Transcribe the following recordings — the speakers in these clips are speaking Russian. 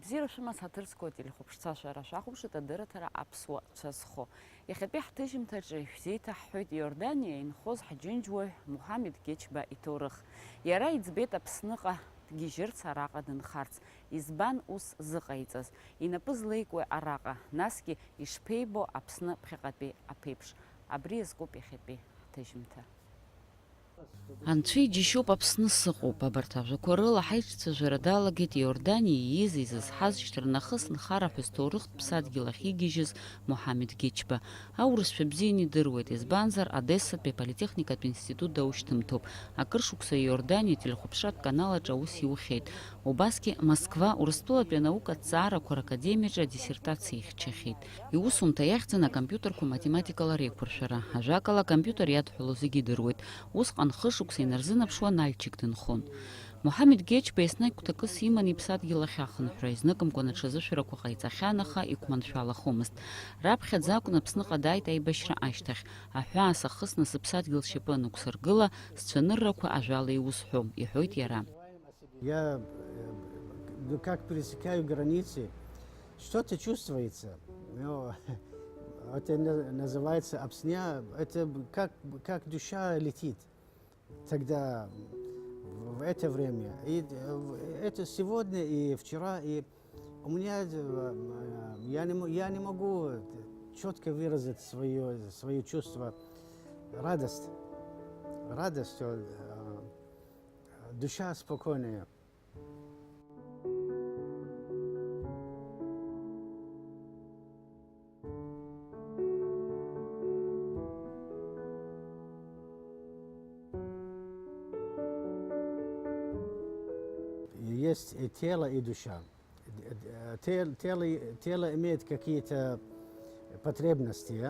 Абзира сатырскот или хопшцаша рашахушта дыратара апсуа цасхо. Яхепи хтыжим таджи фзита хвит Иордания инхоз хаджинджуэ Мухаммед Гечба иторых. Яра избет апсныга гижирц араqa дынхарц. Избан ус зыҟаиҵаз. Инапы злеикуа араҟа. Насгьы ишԥеибо Аԥсны ԥхьаҟатәи аԥеиԥш. Абри азкуп иахьатәи ҳҭыжьымҭа. Анцәа иџьашьоуп Аԥсны сыҟоуп, абарҭ ажәақәа рыла ҳаиҿцәажәара далагеит Иорданиа ииз изызҳаз шьҭарнахыс нхараҳәа зҭоурыхтә ԥсадгьыл ахьигьежьыз Мухаммед Гечба. Аурысшәа бзианы идыруеит, избанзар Одессатәи аполитехникатә институт даушьҭымҭоуп. Акыр шықәса Иордания телехәаԥшратә каналаҿ аус иухьеит. Убасгьы Москва Урыстәылатәи анаукатә ҭҵаарақәа ракадемиаҿы адиссертациа ихьчахьеит. Иусумҭа иахьӡын акомпиутерқәа математикала реиқәыршәара. Ажәакала акомпиутер иадҳәало зегьы идыруеит. Усҟан хышықәса инарзынаԥшуа Нальчик дынхон. Мухаммед Гечба еснагь гәҭакыс иман иԥсадгьыл ахь ахынҳәра, изныкымкәан аҽазышәарақәа ҟаиҵахьан, аха иқәманшәалахомызт. Раԥхьаӡа акәын Аԥсныҟа дааит аибашьра ашьҭахь. Аҳәаа сахысны сыԥсадгьыл сшьапы анықәсыргыла, сцәаныррақәа ажәала иусҳәом, иҳәоит иара. Я как пересекаю границы, что-то чувствуется. Это называется апсня, это как душа летит тогда, в это время. И это сегодня и вчера, и у меня, я не могу четко выразить свое чувство, радость, душа спокойная. Есть и тело, и душа. Тело имеет какие-то потребности,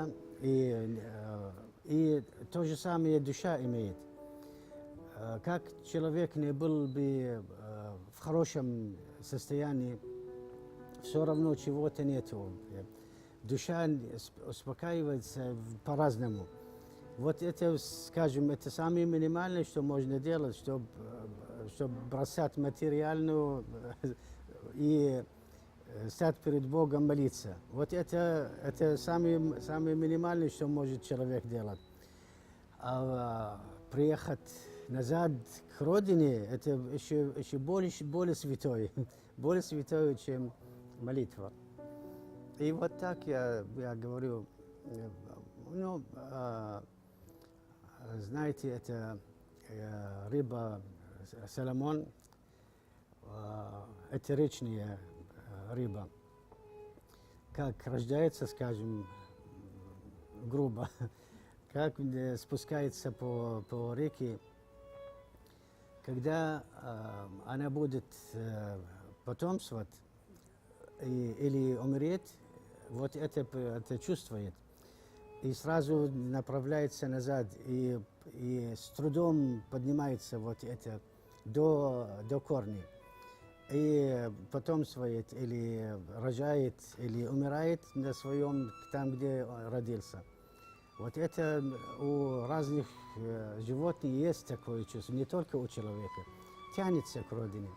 и то же самое душа имеет. Как человек не был бы в хорошем состоянии, все равно чего-то нету. Душа успокаивается по-разному. Вот это, скажем, это самое минимальное, что можно делать, чтобы бросать материальную и стать перед Богом молиться. Вот это самое минимальное, что может человек делать. А приехать назад к родине, это еще более святое, более святое, чем молитва. И вот так я говорю, ну, знаете, это рыба Соломон, это речная рыба. Как рождается, скажем, грубо, как спускается по реке, когда она будет потомствовать или умереть, вот это чувствует. И сразу направляется назад, и с трудом поднимается вот это до корней. И потомствует, или рожает, или умирает на своем, там, где родился. Вот это у разных животных есть такое чувство, не только у человека. Тянется к родине.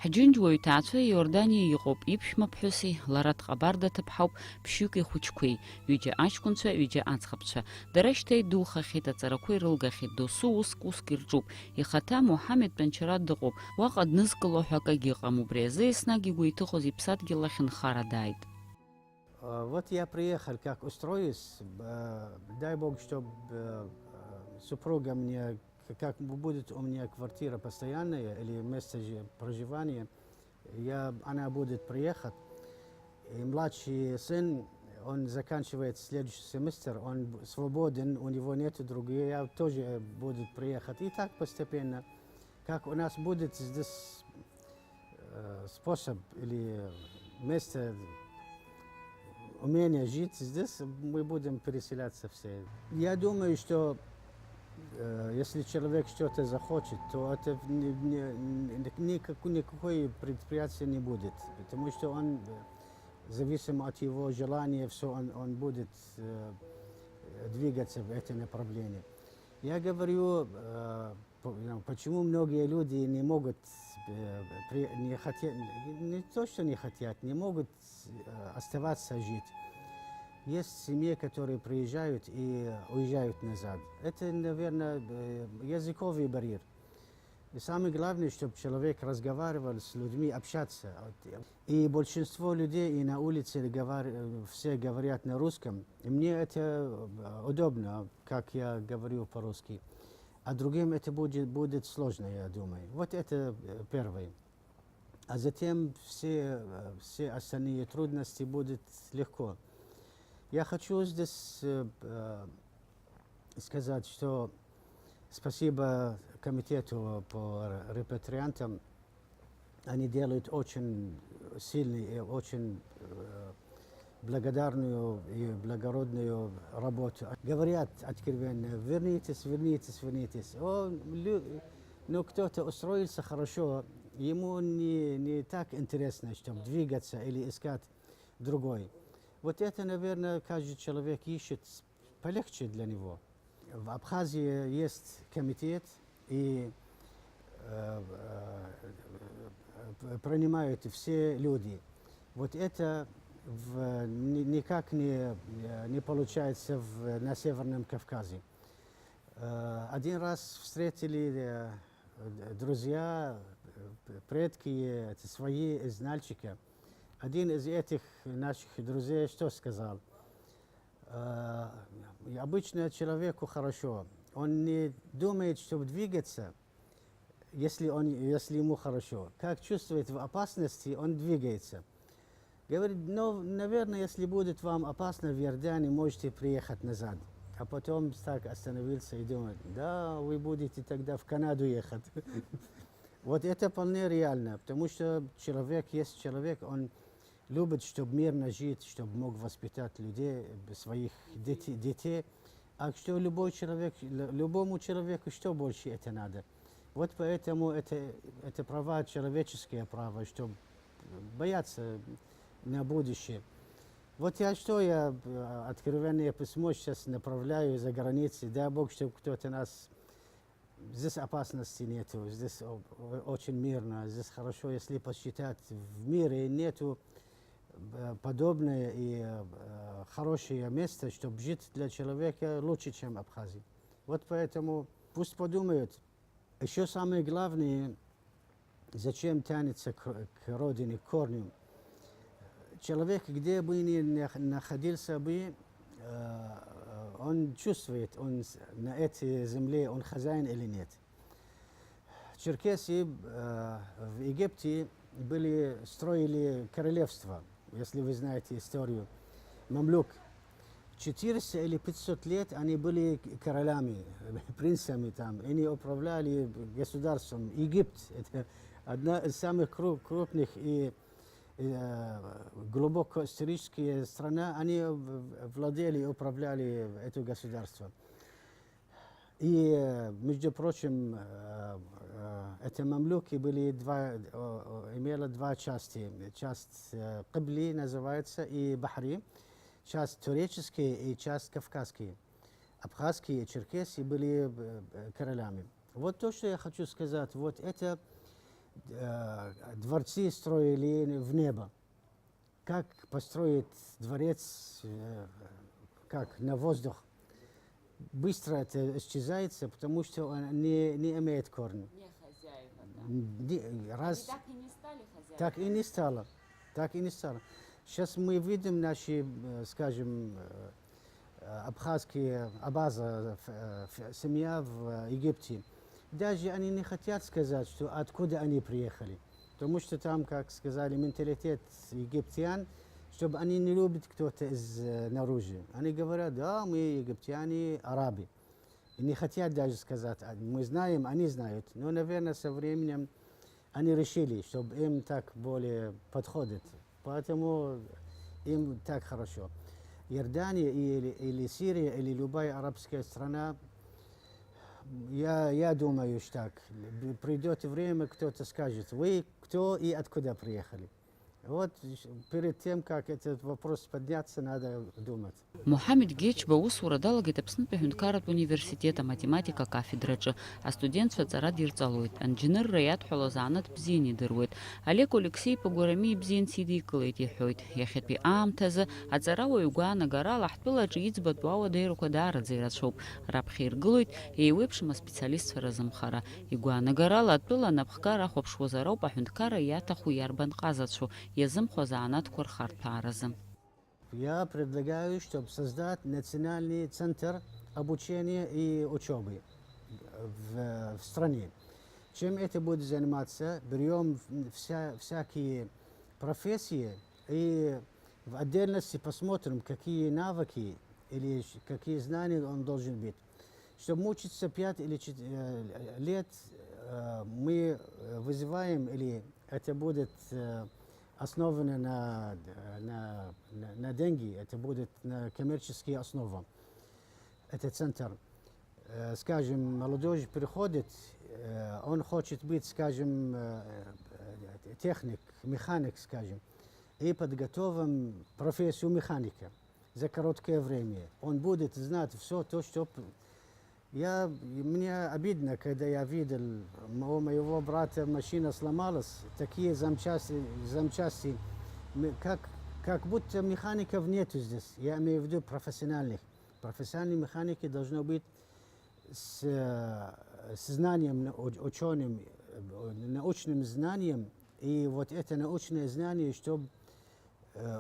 Ҳџьынџьуаҩ ҭаацәа Иордания иҟоуп, иԥшәма ԥҳәыси, лара дҟабарда ҭыԥҳауп, ԥшьҩыки хәыҷқәеи, ҩыџьа аҷкәынцәа, ҩыџьа аӡӷабцәа. Дара шьҭа идухахьеит, аҵарақәа ирылгахьеит, досу уск ирҿуп. Ихаҭа Мухаммед Панчара дыҟоуп, уаҟа днызкыло ҳәа акагьы ыҟам, убри азы еснагь игәы иҭыхоз иԥсадгьыл ахь нхара дааит. Вот я приехал, как устроюсь, дай Бог, чтобы супруга мне, как будет у меня квартира постоянная или место проживания, она будет приехать. И младший сын, он заканчивает следующий семестр, он свободен, у него нет других, я тоже буду приехать. И так постепенно, как у нас будет здесь способ или место, умение жить здесь, мы будем переселяться все. Я думаю, что если человек что-то захочет, то это никакое предприятие не будет, потому что он, зависимо от его желания, все, он будет двигаться в это направление. Я говорю, почему многие люди не могут не хотят, не то, что не хотят, не могут оставаться жить. Есть семьи, которые приезжают и уезжают назад. Это, наверное, языковый барьер. И самое главное, чтобы человек разговаривал с людьми, общаться. И большинство людей и на улице все говорят на русском. И мне это удобно, как я говорю по-русски. А другим это будет сложно, я думаю. Вот это первое. А затем все остальные трудности будут легко. Я хочу здесь сказать, что спасибо комитету по репатриантам. Они делают очень сильную и очень благодарную и благородную работу. Говорят откровенно: вернитесь, вернитесь, вернитесь. Но кто-то устроился хорошо, ему не так интересно, чтобы двигаться или искать другой. Вот это, наверное, каждый человек ищет полегче для него. В Абхазии есть комитет, и принимают все люди. Вот это никак не получается на Северном Кавказе. Один раз встретили друзья, предки, свои из Нальчика. Один из этих наших друзей что сказал? Обычно человеку хорошо. Он не думает, чтобы двигаться, если ему хорошо. Как чувствует в опасности, он двигается. Говорит: ну, наверное, если будет вам опасно в Иордании, можете приехать назад. А потом так остановился и думает: да, вы будете тогда в Канаду ехать. Вот это вполне реально, потому что человек есть человек, он любит, чтобы мирно жить, чтобы мог воспитать людей, своих детей. А что любому человеку что больше это надо? Вот поэтому это права, человеческие права, чтобы бояться на будущее. Вот я откровенное письмо сейчас направляю за границей. Дай Бог, чтобы кто-то нас... Здесь опасности нету, здесь очень мирно, здесь хорошо, если посчитать, в мире нету подобное и хорошее место, чтобы жить для человека лучше, чем Абхазия. Вот поэтому пусть подумают. Еще самое главное, зачем тянется к родине, к корню. Человек, где бы ни находился бы, он чувствует, он на этой земле, он хозяин или нет. Черкесии в Египте строили королевство, если вы знаете историю, мамлюк. 400 или 500 лет они были королями, принцами там. Они управляли государством. Египет – это одна из самых крупных и глубоко исторические страны. Они владели и управляли это государство. И, между прочим, эти мамлюки имели два части. Часть Кибли называется и Бахри. Часть турецкие и часть кавказские. Абхазские и черкесии были королями. Вот то, что я хочу сказать. Вот это дворцы строили в небо. Как построить дворец как на воздух? Быстро это исчезается, потому что он не имеет корня. Не хозяева, да. Раз... Так и не стали хозяевами. Так и не стало. Так и не стало. Сейчас мы видим наши, скажем, абхазские абаза, семья в Египте. Даже они не хотят сказать, что откуда они приехали. Потому что там, как сказали, менталитет египтян, чтобы они не любят кто-то снаружи. Они говорят: да, мы египтяне, арабы. И не хотят даже сказать: мы знаем, они знают. Но, наверное, со временем они решили, чтобы им так более подходит. Поэтому им так хорошо. Иордания или Сирия, или любая арабская страна, я думаю, что так. Придет время, кто-то скажет: вы кто и откуда приехали. Вот перед тем, как этот вопрос подняться, надо думать. Мухаммед Гечба усура далагеит Аԥснытәи аҳәынҭқарратә университет аматематика кафедраҿы астудентцәа аҵара дирҵалоит. Анџьнырра иадҳәалаз аанытә бзианы идыруеит. Олег Алексеи Погорами ибзианы сидикылеит иҳәоит. Иахьатәи аамҭазы аҵарауаҩ гәаанагарала ҳтәылаҿы иӡбатәу ауадаҩрақәа даараӡа ирацәоуп. Раԥхьа иргылоит еиуеиԥшым аспециалистцәа рызымхара. Игәаанагарала атәыла анапхгара ахәаԥшуаз ауп аҳәынҭқарра иаҭаху иарбанҟазацәоу иазымхәаз заанатқәа рхарҭәааразы. Я предлагаю, чтобы создать национальный центр обучения и учебы в стране. Чем это будет заниматься? Берем всякие профессии и в отдельности посмотрим, какие навыки или какие знания он должен быть. Чтобы учиться 5 или 4 лет, мы вызываем, или это будет основано на деньги, это будет на коммерческие основы. Это центр. Скажем, молодежь приходит, он хочет быть, скажем, техник, механик, скажем, и подготовим профессию механика за короткое время. Он будет знать все то, что... Мне обидно, когда я видел, у моего брата машина сломалась, такие запчасти, как будто механиков нету здесь. Я имею в виду профессиональных. Профессиональные механики должны быть с знанием ученым, научным знанием, и вот это научное знание, чтобы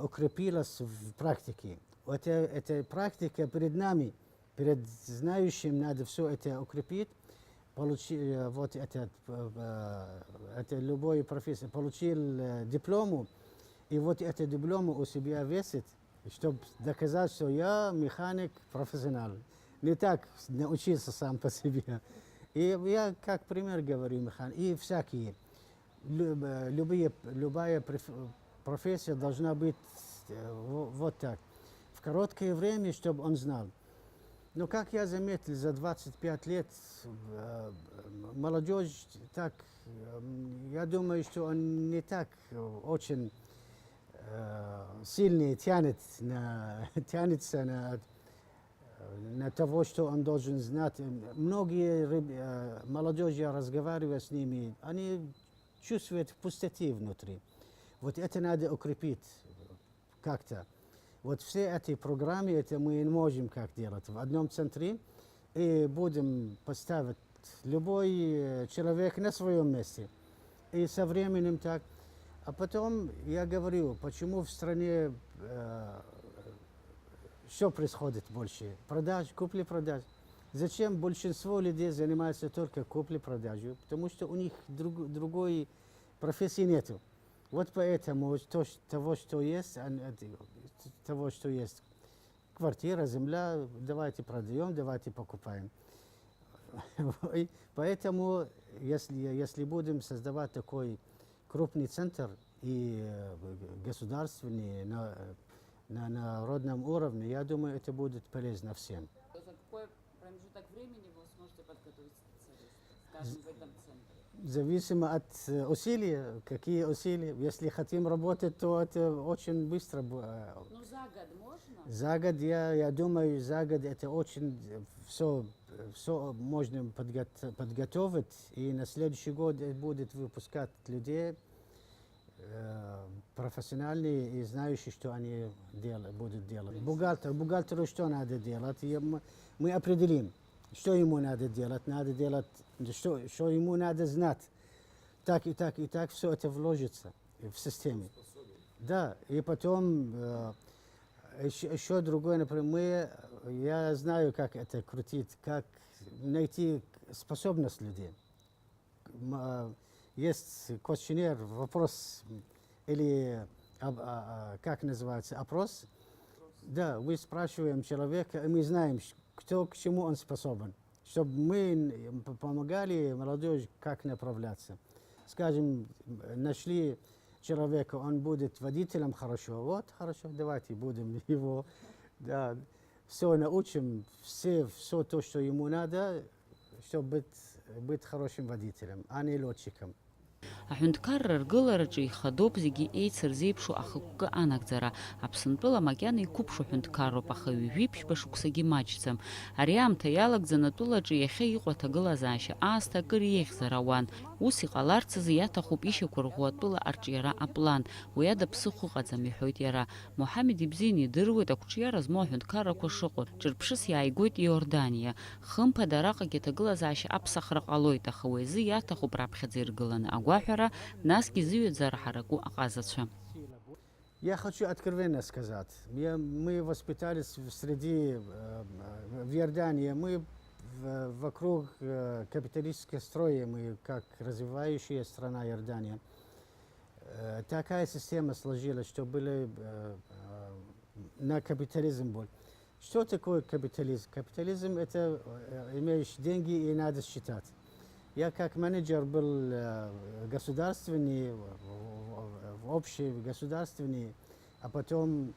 укрепилось в практике. Вот эта практика перед нами. Перед знающим надо все это укрепить, вот это любой профессор получил диплому, и вот эту диплому у себя весит, чтобы доказать, что я механик профессионал. Не так научился сам по себе. И я как пример говорю механик. И всякие. Любая профессия должна быть вот так. В короткое время, чтобы он знал. Но как я заметил, за 25 лет молодежь так, я думаю, что он не так очень сильно тянется на того, что он должен знать. Многие молодежи, я разговариваю с ними, они чувствуют пустоту внутри. Вот это надо укрепить как-то. Вот все эти программы, это мы не можем как делать в одном центре, и будем поставить любой человек на своем месте. И со временем так. А потом я говорю, почему в стране что происходит больше? Продаж, купли-продаж. Зачем большинство людей занимается только купли-продажей? Потому что у них другой профессии нету. Вот поэтому того, что есть, квартира, земля, давайте продаем, давайте покупаем. Поэтому, если будем создавать такой крупный центр и государственный на народном уровне, я думаю, это будет полезно всем. За какой промежуток времени вы сможете подготовить специалистов, скажем, в этом центре? Зависимо от усилий, какие усилия. Если хотим работать, то это очень быстро. Ну, за год можно? За год, я думаю, за год это очень все можно подготовить, и на следующий год будет выпускать людей профессиональные и знающие, что они будут делать. Бухгалтеру что надо делать? Мы определим, что ему надо делать, что ему надо знать. Так и так, все это вложится в системе. Да, и потом еще другое, например, я знаю, как это крутить, как найти способность людей. Есть questionnaire, вопрос, или как называется, опрос. Да, мы спрашиваем человека, и мы знаем, кто к чему он способен, чтобы мы помогали молодежи, как направляться. Скажем, нашли человека, он будет водителем, хорошо, вот, хорошо, давайте будем его, да, все научим, все то, что ему надо, чтобы быть хорошим водителем, а не летчиком. Аҳәынҭқарра ргылараҿы ихадоуп зегьы еицырзеиԥшу ахықәкы анагӡара. Аԥсынтәыла макьана иқәыԥшу ҳәынҭқарроуп, аха ҩажәи-ԥшьба шықәсагьы маҷӡам. Ари аамҭа иалагӡан атәылаҿы иахьа иҟоу аҭагылазаашьа аасҭа акыр иеиӷьзар ауан. Ус иҟаларц азы иаҭахуп ишьақәырӷәӷәо атәыла арҿиара аплан. Уи ада ԥсыхәа ыҟаӡам, иҳәоит иара. Моҳамед ибзианы идыруеит ақәҿиара змоу аҳәынҭқаррақәа шыҟоу. Ҿырԥшыс иааигоит Иордания. Хымԥада араҟагьы аҭагылазаашьа аԥсахра ҟалоит, аха уи азы иаҭахуп раԥхьаӡа иргыланы агәаҳәара, насгьы зыҩаӡара ҳараку аҟазацәа. Я хочу откровенно сказать, мы воспитались среди, в Иордании, мы вокруг капиталистского строя, мы как развивающая страна Иордания. Такая система сложилась, что были на капитализм был. Что такое капитализм? Капитализм – это имеешь деньги и надо считать. Я как менеджер был государственный, общий государственный, а потом,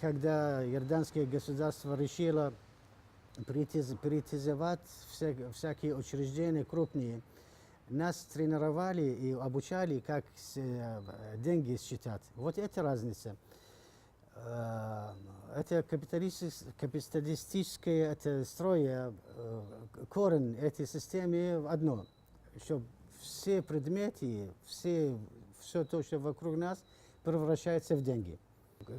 когда иорданское государство решило приоритизовать всякие учреждения крупные, нас тренировали и обучали, как деньги считать. Вот это разница. Это капиталистическое это строя, корень этой системы одно, что все предметы, все то, что вокруг нас, превращается в деньги.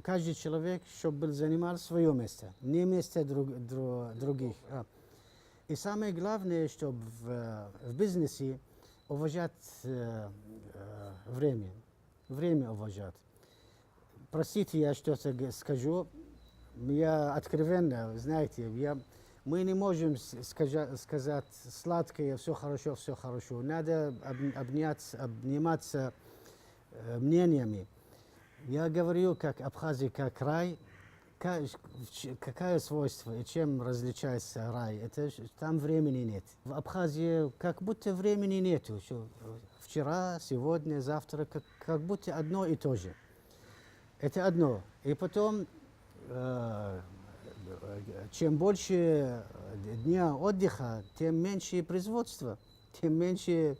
Каждый человек, чтобы занимал свое место, не место других. И самое главное, чтобы в бизнесе уважать время. Время уважать. Простите, я что-то скажу. Я откровенно, знаете, мы не можем сказать сладкое, все хорошо. Надо обниматься мнениями. Я говорю, как Абхазия, как рай. Какое свойство и чем различается рай? Это там времени нет. В Абхазии как будто времени нету. Вчера, сегодня, завтра, как будто одно и то же. Это одно. И потом, чем больше дня отдыха, тем меньше производства, тем меньше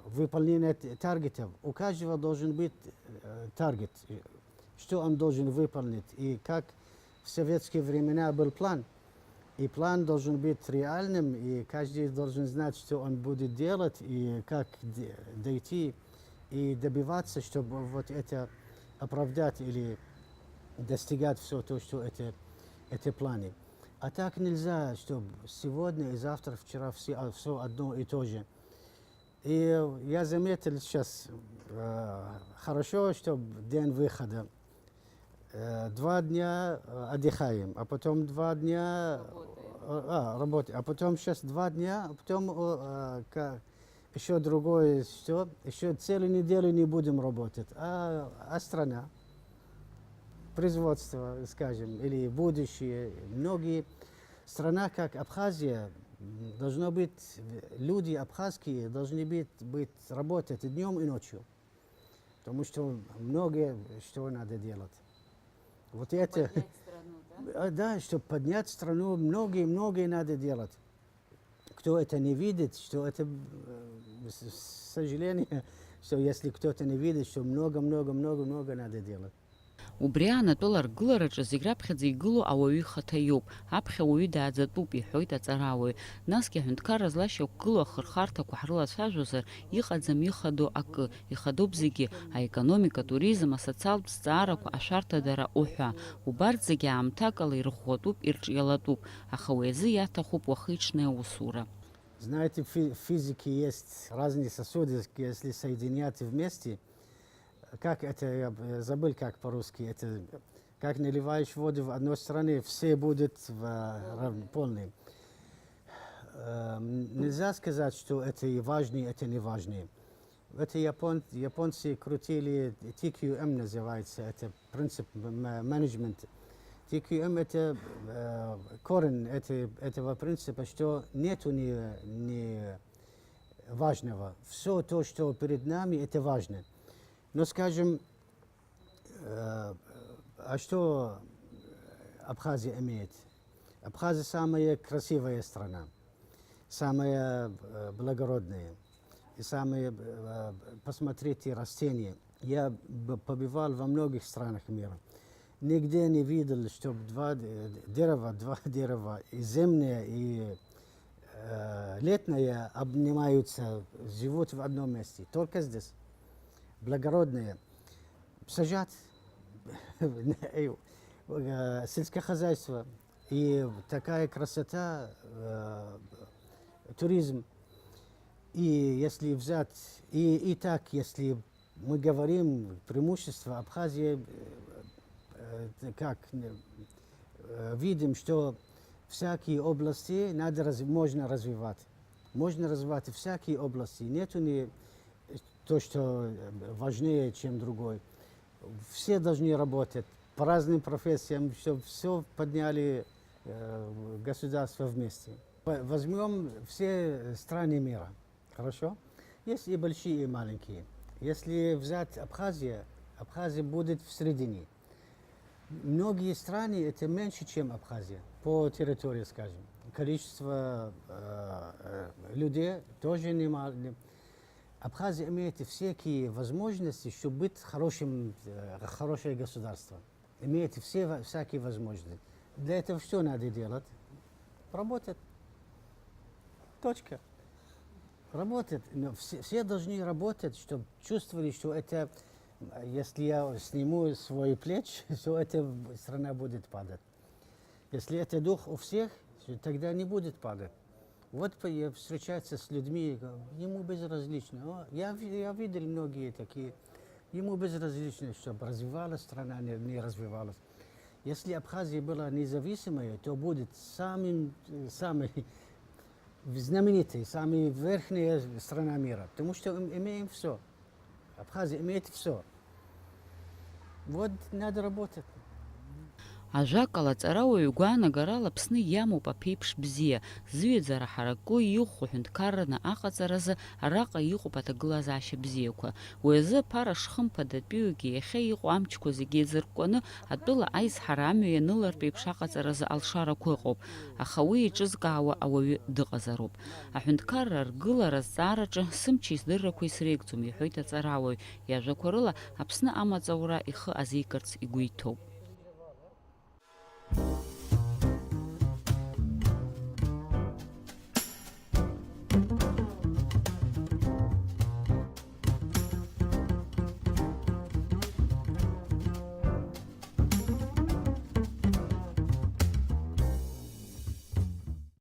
выполнение таргетов. У каждого должен быть таргет, что он должен выполнить. И как в советские времена был план. И план должен быть реальным, и каждый должен знать, что он будет делать, и как дойти, и добиваться, чтобы вот это оправдать или достигать все то, что это планы. А так нельзя, чтобы сегодня и завтра, вчера все одно и то же. И я заметил сейчас, хорошо, чтобы день выхода. 2 дня отдыхаем, а потом 2 дня работаем, а потом сейчас 2 дня, а потом еще другое, что еще целую неделю не будем работать. А страна, производство, скажем, или будущее, многие страна, как Абхазия, должно быть, люди абхазские должны быть работать днем и ночью, потому что многое, что надо делать. Вот это, Страну, да? да, чтобы поднять страну, многое надо делать. Кто это не видит, что это, к сожалению, что если кто-то не видит, что много надо делать. Убри аанатәыла аргылараҿы зегь раԥхьаӡа игылоу ауаҩы ихаҭа иоуп. Аԥхьа ауаҩы дааӡатәуп, иҳәоит аҵарауаҩ. Насгьы аҳәынҭқарра злашьақәгылоу ахырхарҭақәа ҳрылацәажәозар, иҟаӡам ихадоу акы. Ихадоуп зегьы аекономика, атуризм, асоциалтә зҵаарақәа, ашәарҭадара уҳәа. Убарҭ зегьы аамҭакала ирӷәӷәатәуп, ирҿиалатәуп. Аха уи азы иаҭахуп уахи-ҽни аусура. Знаете, в физике есть разные сосуды, если соединять вместе. Как это, я забыл как по-русски, это как наливаешь воду в одной стороне, все будут полные. Нельзя сказать, что это и важнее, это не важнее. Это японцы крутили, TQM называется, это принцип менеджмента. TQM это корень этого принципа, что нету не важного. Все то, что перед нами, это важно. Но, скажем, а что Абхазия имеет? Абхазия самая красивая страна. самое благородное. И самые, посмотрите, растения. Я побывал во многих странах мира. Нигде не видел, чтобы два дерева, и зимнее, и летнее обнимаются, живут в одном месте. Только здесь. Благородные. Сажать сельское хозяйство. И такая красота, туризм. И если взять, и так, если мы говорим преимущество Абхазии, как видим, что всякие области можно развивать. Можно развивать всякие области. Нету не то, что важнее, чем другой. Все должны работать по разным профессиям, чтобы все подняли государство вместе. Возьмем все страны мира. Хорошо? Есть и большие, и маленькие. Если взять Абхазия будет в середине. Многие страны это меньше, чем Абхазия, по территории, скажем. Количество людей тоже немало. Абхазия имеет всякие возможности, чтобы быть хорошее государство. Имеет всякие возможности. Для этого что надо делать? Работать. Точка. Работать. Но все должны работать, чтобы чувствовали, что это, если я сниму свои плечи, то эта страна будет падать. Если это дух у всех, тогда не будет падать. Вот я встречаюсь с людьми, ему безразлично. Я видел многие такие. Ему безразлично, чтобы развивалась страна, не развивалась. Если Абхазия была независимой, то будет самой знаменитой, самой верхняя страна мира. Потому что имеем все. Абхазия имеет все. Вот надо работать. Ажәакала аҵарауаҩ гәаанагарала Аԥсны иамоуп аԥеиԥш бзиа, зҩаӡара ҳаракы иӷәӷәо ҳәынҭқарраны аҟаҵаразы араҟа иҟоуп аҭагылазаашьа бзиақәа. Уи азы аԥара шхымԥадатәиугьы иахьа иҟоу амчқәа зегьы еизыркәкәаны атәыла аизҳара амҩа ианылартә еиԥш аҟаҵаразы алшарақәа ыҟоуп, аха уи еиҿызкаауа ауаҩы дыҟазароуп. Аҳәынҭқарра аргылара азҵаараҿы сымч издыррақәа исреигӡом, иҳәоит аҵарауаҩ. Иажәақәа рыла Аԥсны амаҵаура ихы азикырц игәы иҭоуп.